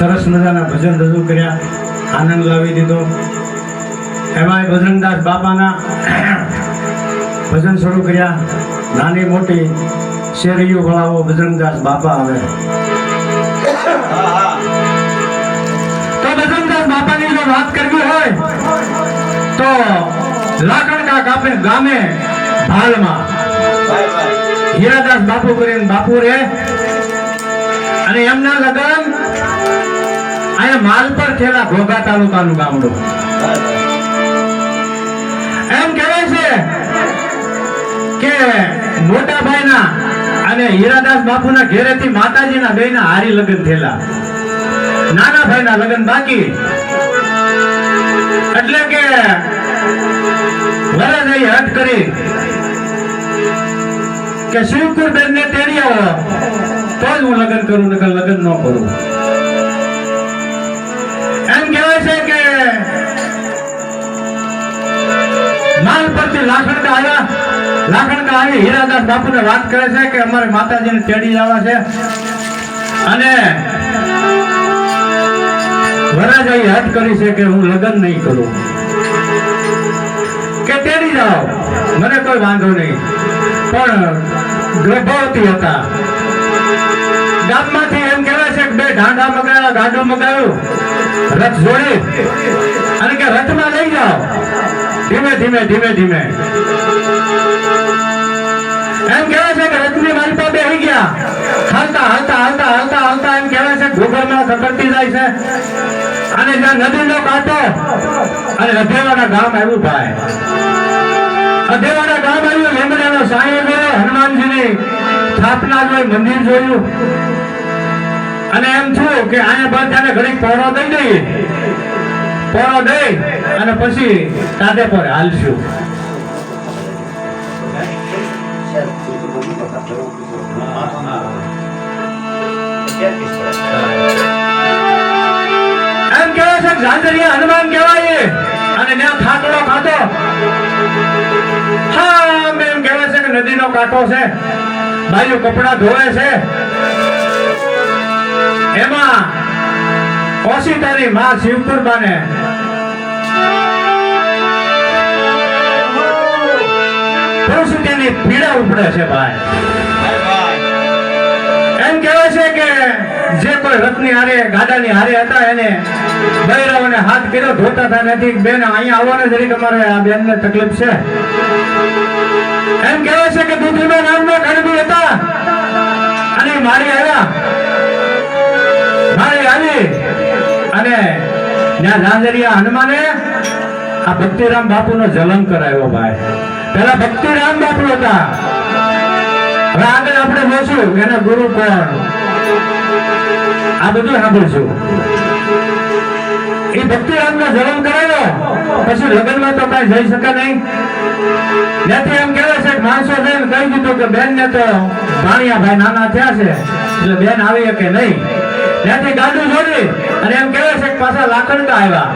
સરસ મજાના ભજન રજૂ કર્યા, આનંદ લાવી દીધો. એમાંય બજરંગદાસ બાપાના ભજન શરૂ કર્યા. નાની મોટી શેરીઓ વળાવો બજરંગદાસ બાપા આવે. તો બજરંગદાસ બાપાની જો વાત કરવી હોય તો લાકણકા ગામે ભાલમાં હીરાદાસ બાપુ કરીને બાપુ રે, અને એમના લગન અહીંયા માલપર થયેલા ઘોઘા તાલુકાનું ગામડું. એમ કહેવાય છે કે મોટા ભાઈના અને હીરાદાસ બાપુના ઘેરેથી માતાજીના બેયના હારી લગ્ન થયેલા, નાના ભાઈના લગ્ન બાકી. એટલે કે વરરાજાએ હટ કરી કે શિવકુર બેન ને તેડી આવો તો જ હું લગ્ન કરું, નકર લગ્ન ન કરું. એમ કહેવાય છે કે માલ પરથી લાખણકા આવ્યા. લાખણકા આવી હીરાદાસ બાપુને વાત કરે છે કે અમારે માતાજીને તેડી જવા છે, અને વરરાજાએ હટ કરી છે કે હું લગ્ન નહીં કરું, કે તેડી જાઓ મને કોઈ વાંધો નહીં. પણ ગર્ભવતી હતા. ગામમાંથી એમ કહેવાય છે કે બે ઢાંઢા મગાવ્યા, ગાડું મગાવ્યું, રથ જોડી, અને કે રથમાં લઈ જાઓ ધીમે ધીમે ધીમે ધીમે. એમ કહેવાય છે કે રથની મારી પાસે બેસી ગયા. હાલતા હાલતા હાલતા હાલતા હાલતા એમ કહેવાય છે ગોબરમાં સકડતી જાય છે, અને જ્યાં નદીનો કાંઠો અને અધેવાડા ગામ આવ્યું. ભાઈ અધેવાડા ગામ આવ્યું, લીમડાનો સાંઈ જોયો, હનુમાનજીની સ્થાપના જોઈ, મંદિર જોયું, અને એમ થયું કે અહીંયા બધાને ઘડીક પોરો દઈ દઈએ. પોરો દઈ અને પછી તાતે પર હાલશું. એમ કહેવાય છે ઝાંઝરિયા હનુમાન કહેવાય, અને ત્યાં ખાટલો ખાતો. હા એમ કહેવાય છે કે નદીનો કાંઠો છે, બાયું કપડા ધોવે છે. એમાં ઓશિતાની માં શિવકુરબાને પુરુષની પીડા ઉપડે છે. ભાઈ એમ કહેવાય છે કે જે કોઈ રથની હારે ગાડાની હારે હતા એને બૈરાઓને હાથ કર્યો, ધોતા હતા નથી. બેન અહીંયા આવવાને જરીક અમારે આ બેનને તકલીફ છે. એમ કહેવાય છે કે દૂધીમાં નામના ગણબી હતા, અને મારી આવ્યા. મારી આવી અને ત્યાં ઝાંઝરિયા હનુમાને આ ભક્તિરામ બાપુનો જલમ કરાવ્યો. ભાઈ પેલા ભક્તિરામ બાપુ હતા, હવે આગળ આપણે જોશું એના ગુરુ કોણ, આ બધું સાંભળશું. એ ભક્તિરામનો જલમ કરાવ્યો, પછી લગ્નમાં તો કઈ જઈ શકે નહીં. ત્યાંથી એમ કહેવાય છે કે માણસો જઈને કહી દીધું કે બેન ને તો ભાણિયા ભાઈ નાના થયા છે એટલે બેન આવી શકે નહીં. ત્યાંથી ગાડું જોડી અને એમ કહેવાય છે કે પાછા લાખણકા આવ્યા.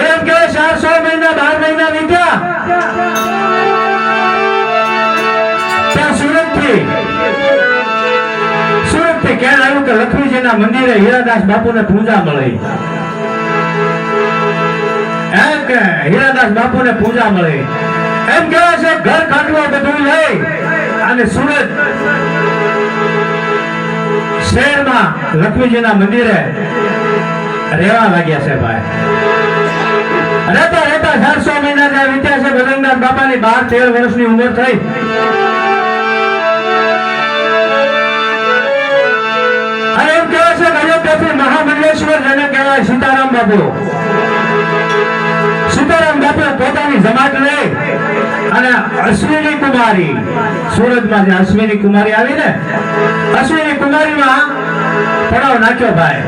એમ કહેવાય 400 મહિના 12 મહિના વીત્યા. ત્યાં સુરત થી કેમ આવ્યું કે લક્ષ્મીજીના મંદિરે હીરાદાસ બાપુને પૂજા મળી. એમ કે હીરાદાસ બાપુને પૂજા મળી. એમ કહેવાય છે ઘર ખાટલું બધું લઈ અને સુરત શહેરમાં લક્ષ્મીજીના મંદિરે રહેવા લાગ્યા છે. ભાઈ રહેતા રહેતા 400 મહિના જ્યાં વીત્યા છે. બજરંગદાસ બાપાની 12-13 વર્ષની ઉંમર થઈ. અને એમ કહેવાય છે કે અયોધ્યાથી મહામંડલેશ્વર જેને કહેવાય સીતારામ બાપુ. સીતારામ બાપુ પોતાની જમાત લઈ અને અશ્વિની કુમારી, સુરતમાં જે અશ્વિની કુમારી આવી ને, અશ્વિની કુમારીમાં પડાવ નાખ્યો. ભાઈ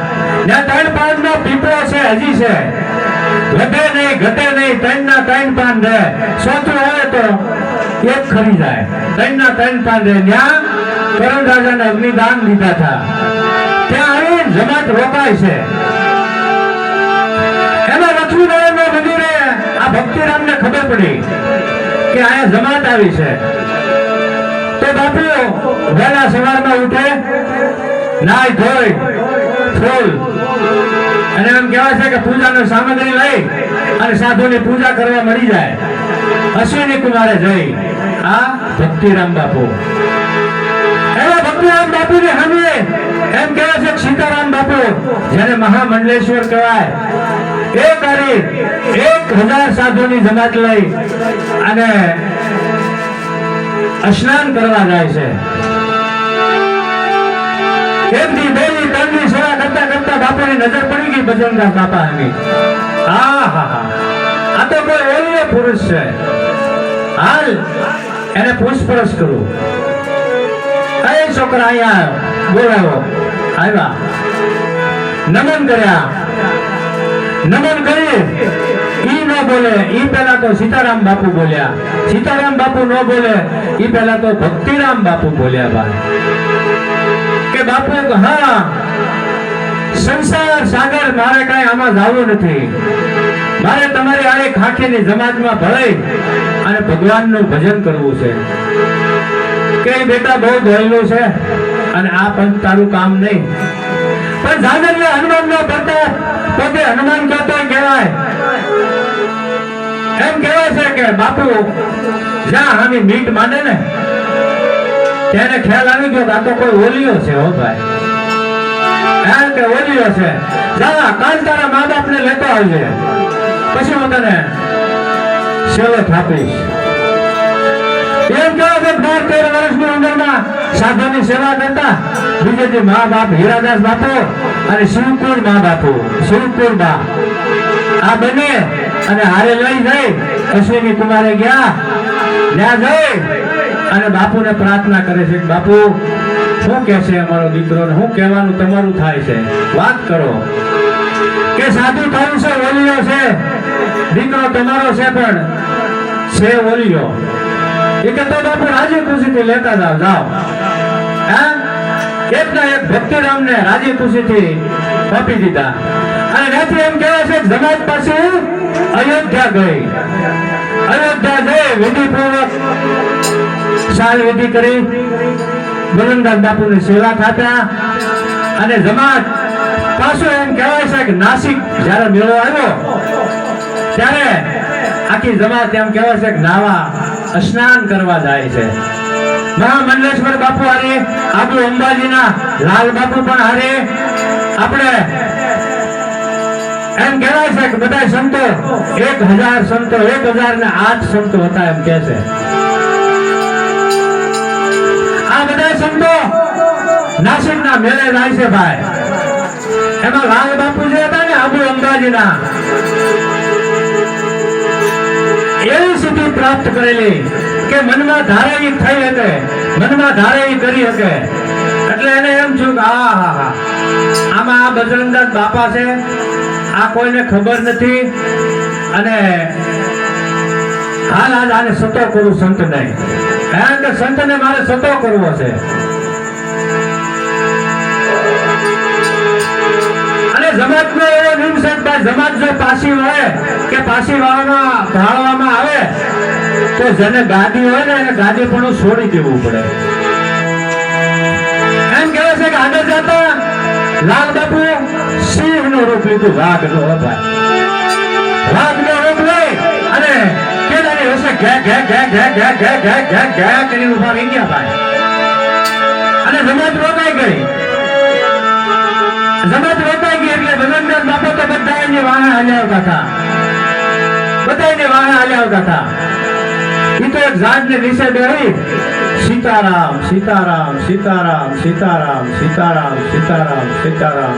ત્યાં 3 પાનનો પીપળો છે, હજી છે, વધે નહીં ઘટે નહીં, 3 ના 3 પાન રહે. ચોથું હોય તો એક ખરી જાય. 3 ના 3 પાન રહે. ત્યાં કરણ રાજાને અગ્નિદાન લીધા હતા. ત્યાં આવી જમાત રોકાય છે. એમાં લક્ષ્મીનારાયણના મંદિરે આ ભક્તિરામને ખબર પડી કે અહીંયા જમાત આવી છે. તો બાપુ વહેલા સવારમાં ઉઠે, નાઈ ધોઈ ફૂલ અને એમ કહેવાય છે કે પૂજાની સામગ્રી લઈ અને સાધુની પૂજા કરવા મળી જાય. અશ્વિની કુમારે જઈ આ ભક્તિરામ બાપુ એવા ભક્તિરામ બાપુની સામે એમ કહેવાય છે કે સીતારામ બાપુ જેને મહામંડલેશ્વર કહેવાય એ કરી 1000 સાધુની જમાત લઈ અને સ્નાન કરવા જાય છે. એકની બેની ત્રણની સેવા કરતા કરતા બાપાની નજર પડી ગઈ બજરંગદાસ બાપાની. આ તો કોઈ ઓલિયો પુરુષ છે, હાલ એને પૂછપરછ કરું. એ છોકરા અહીંયા બોલાવો. આવ્યા, નમન કર્યા. નમન કરી ઈ ન બોલે ઈ પહેલા તો સીતારામ બાપુ બોલ્યા. સીતારામ બાપુ ન બોલે ઈ પહેલા તો ભક્તિરામ બાપુ બોલ્યા. ભાઈ કે બાપુ હા, સંસાર સાગર મારે કઈ આમાં જવું નથી. મારે તમારી આ ખાખીની જમાતમાં ભળાઈ અને ભગવાનનું ભજન કરવું છે. કે બેટા બહુ દોયલું છે અને આ પણ તારું કામ નહીં. પણ જાગરને હનુમાન નો પ્રતાપ પોતે હનુમાન કહેતો કહેવાય. એમ કહેવાય છે કે બાપુ જ્યાં હામી મીટ માંડે ને તેને ખ્યાલ આવી ગયો કે આ તો કોઈ ઓલિયો છે. હો ભાઈ, એમ કે ઓલિયો છે. જા કાલ તારા મા બાપ ને લેતો આવજે, પછી હું તને સેવો થાપીશ. એમ કહેવાય કે 12-13 વર્ષની ઉંમરમાં સાધુની સેવા કરતા બીજેથી મા બાપ હીરાદાસ બાપુ અને શિવકુળ મા બાપુ શિવકુળ બા આ બને અને હારે લઈ જઈ અશ્વિની કુમારે ગયા. ત્યાં જઈ અને બાપુને પ્રાર્થના કરે છે કે બાપુ શું કહે છે અમારો દીકરો, શું કહેવાનું તમારું થાય છે, વાત કરો. કે સાધુ થયું છે, ઓલિયો છે, દીકરો તમારો છે પણ છે ઓલિયો. એ કે તો બાપુ રાજી ખુશીથી લેતા જાઓ. જાઓ એક ના એક ભક્તિરામને રાજી ખુશીથી આપી દીધા. અને ત્યાંથી એમ કહેવાય છે જમાત પાસે અયોધ્યા ગઈ. અયોધ્યા જઈ વિધિપૂર્વક શાલ વિધિ કરી બજરંગદાસ બાપુની સેવા ખાતા અને જમાત પાછું એમ કહેવાય છે કે નાસિક જ્યારે મેળો આવ્યો ત્યારે આખી જમાત એમ કહેવાય છે કે નાવા સ્નાન કરવા જાય છે. મહામંડલેશ્વર બાપુ હારે, આબુ અંબાજીના લાલ બાપુ પણ હારે. આપણે એમ કહેવાય છે કે બધા સંતો 1000 સંતો 1008 સંતો હતા એમ કહે છે. આ બધા સંતો નાસિકના મેળે જાય છે ભાઈ. એમાં લાલ બાપુ જે હતા ને આબુ અંબાજીના એવી સિદ્ધિ પ્રાપ્ત કરેલી કે મનમાં ધારે થઈ શકે, મનમાં ધારે કરી શકે. એટલે એને એમ થયું કે આમાં આ બજરંગદાસ બાપા છે, આ કોઈને ખબર નથી અને હાલ આજ આને સતો કરું સંત નહીં. કારણ કે સંતને મારે સતો કરવો છે. અને જમાતનો એવો નિયમ છે કે જમાત જો પાછી હોય કે પાછી ભાળવામાં આવે તો જેને ગાદી હોય ને એને ગાદી પણ છોડી દેવું પડે. એમ કહેવાય છે કે આગળ જતા લાલ બાપુ સિંહ નું રૂપ લીધું, વાઘ નો. વાઘ નો રૂપ લઈ અને કેદારી હશે ઘે ઘે ઘે ઘે ઘે ઘે ઘે ઘે ઘે કરીને ઉભા રહી ગયા ભાઈ. અને જમાત રોકાઈ ગઈ. જમાત રોકાઈ ગઈ એટલે બજરંગદાસ બાપુ તો બધા એની વાહે હાલ્યા આવતા હતા. બધા એને વાહે હાલ્યા આવતા હતા. એ તો એક ઝાડ ને નીચે બેહી સીતારામ સીતારામ સીતારામ સીતારામ સીતારામ સીતારામ સીતારામ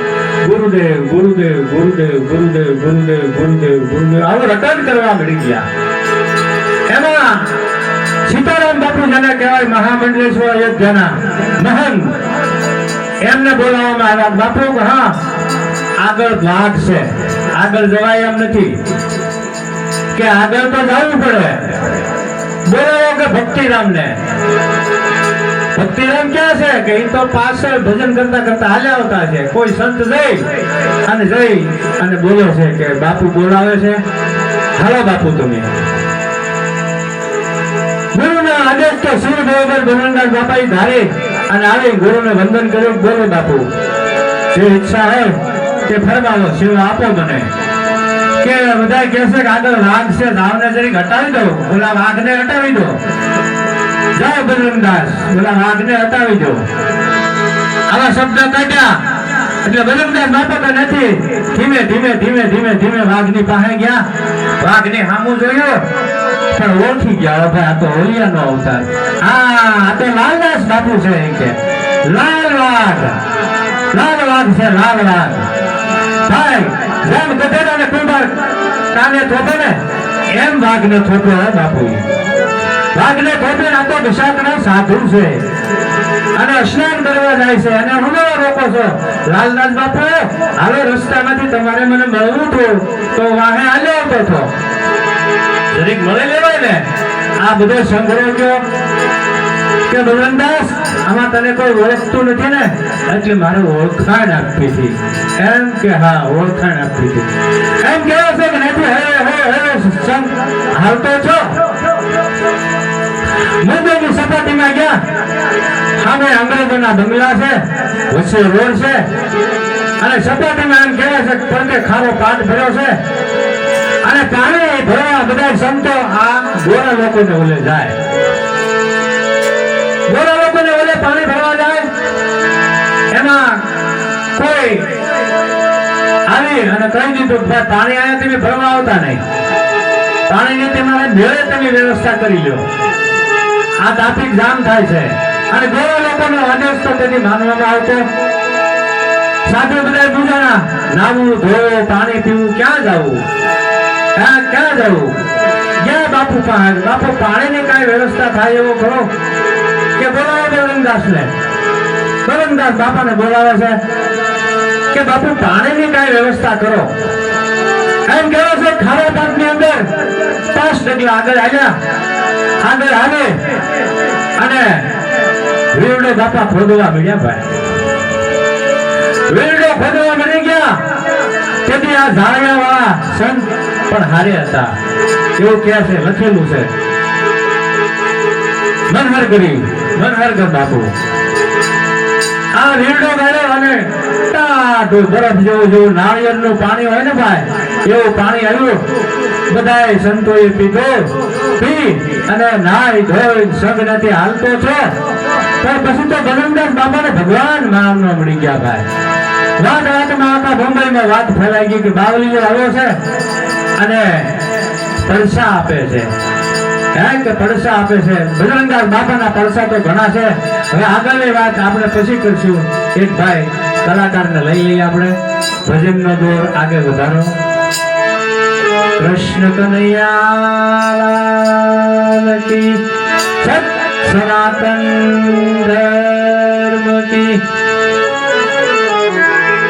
ગુરુદેવ ગુરુદેવ ગુરુદેવ ગુરુદેવ ગુરુદેવ ગુરુદેવ ગુરુદેવ આવું રટન કરવા મળી ગયા. એમાં સીતારામ બાપુ જેને કહેવાય મહામંડલેશ્વર અયોધ્યાના મહંત, એમને બોલાવવામાં આવ્યા. બાપુ હા આગળ ભાગ છે, આગળ જવાય એમ નથી કે આગળ તો જવું પડે. બોલાવો કે ભક્તિરામ ને. ભક્તિરામ ક્યાં છે કે એ તો પાછળ ભજન કરતા કરતા હાલ્યા આવતા છે. કોઈ સંત જઈ અને બોલે છે કે બાપુ બોલાવે છે, હાલો બાપુ તમે. ગુરુના આદેશ તો સુર બરોબર બજરંગદાસ બાપા ધારે અને આવી ગુરુને વંદન કર્યું. બોલો બાપુ જે ઈચ્છા હોય તે ફરમાવો, સેવા આપો મને. કે બધા કહેશે કે આગળ વાઘ છે, ધાવને જરીક હટાવી દો, ઓલા વાઘને હટાવી દો. જય બજરંગદાસ, ઓલા વાઘને હટાવી દો. આવા શબ્દ કાઢ્યા એટલે બજરંગદાસ બાપા નથી. ધીમે ધીમે ધીમે ધીમે ધીમે વાઘની પાસે ગયા. વાઘની સામું જોયો પણ ઓળખી ગયા, ભાઈ આ તો હોલિયાનો અવતાર. આ તો લાલદાસ બાપુ છે. કે લાલ વાઘ, લાલ વાઘ છે, લાલ વાઘ. ભાઈ જેમ ગધેડાને કુંભાર કાને થોપે ને એમ વાઘને થોપે બાપુ. વાઘને થોપે આ તો વિશાખના સાધુ છે અને સ્નાન કરવા જાય છે અને હમણાં રોકો છો. લાલદાસ બાપુ હવે રસ્તામાંથી તમારે મને મળવું હતું તો વાહે હાલ્યો આવતો હતો. જરીક મળી લેવાય ને. આ બધો સંગ્રહ ગયો કે બજરંગદાસ આમાં તને કોઈ ઓળખતું નથી ને, એટલે મારે ઓળખાણ આપવી હતી. એમ કે હા ઓળખાણ આપવી હતી. એમ કેવો છે કે નથી હાલતો છો. મુંબઈની સપાટીમાં ગયા. સામે અંગ્રેજોના બંગલા છે, વચ્ચે રોડ છે અને સપાટીમાં એમ કહેવાય છે પડકે ખારો પાટ ભર્યો છે અને પાણી ભરવા બધા સંતો આ ગોરા લોકોને ઓલે જાય. ગોરા લોકોને ઓલે પાણી ભરવા જાય. એમાં કોઈ આવી અને કહી દીધું કે પાણી આયા તમે ભરવા આવતા નહીં, પાણીની તમારે મેળે તમે વ્યવસ્થા કરી લો. આ ટ્રાફિક જામ થાય છે અને ગોરા લોકોનો આદેશ તો તેથી માનવામાં આવતો. સાધુ બધા પૂજાના નાવું ધોવું પાણી પીવું, ક્યાં જવું, ક્યાં જવું. ક્યાં બાપુ પાસે બાપુ પાણીની કઈ વ્યવસ્થા થાય એવો કરો કે બોલાવો બજરંગદાસને. બજરંગદાસ બાપાને બોલાવે છે કે બાપુ પાણીની કઈ વ્યવસ્થા કરો. એમ કહેવો છે ખારા પાકની અંદર 5 ડગલા આગળ આવ્યા. આગળ આવે અને વીરડો બાપા ખોદવા મળ્યા. ભાઈ વીરડો ખોદવા મળી ગયા તેથી આ ઝાડિયા વાળા સંત પણ હારે હતા એવું કહે છે, લખેલું છે. મનહરગર બાપુ આ વીરડો ગાળ્યો અને ટાઢું બરફ જેવું નાળિયેરનું પાણી હોય ને ભાઈ એવું પાણી આવ્યું. બધાએ સંતોએ પી અને નાઈ ધોઈ સંગ નથી હાલતો છો. પણ પછી તો બજરંગદાસ બાપાને ભગવાન નામનો મળી ગયા. ભાઈ વાતમાં આખા મુંબઈમાં વાત ફેલાઈ ગઈ કે બાવલીઓ આવ્યો છે અને પડસા આપે છે. કે પડસા આપે છે. બજરંગદાસ બાપાના પડસા તો ઘણા છે. હવે આગળની વાત આપણે પછી કરશું. એક ભાઈ કલાકારને લઈ લઈએ આપણે. ભજનનો દોર આગળ વધારો. કૃષ્ણ કનૈયા કી સનાતન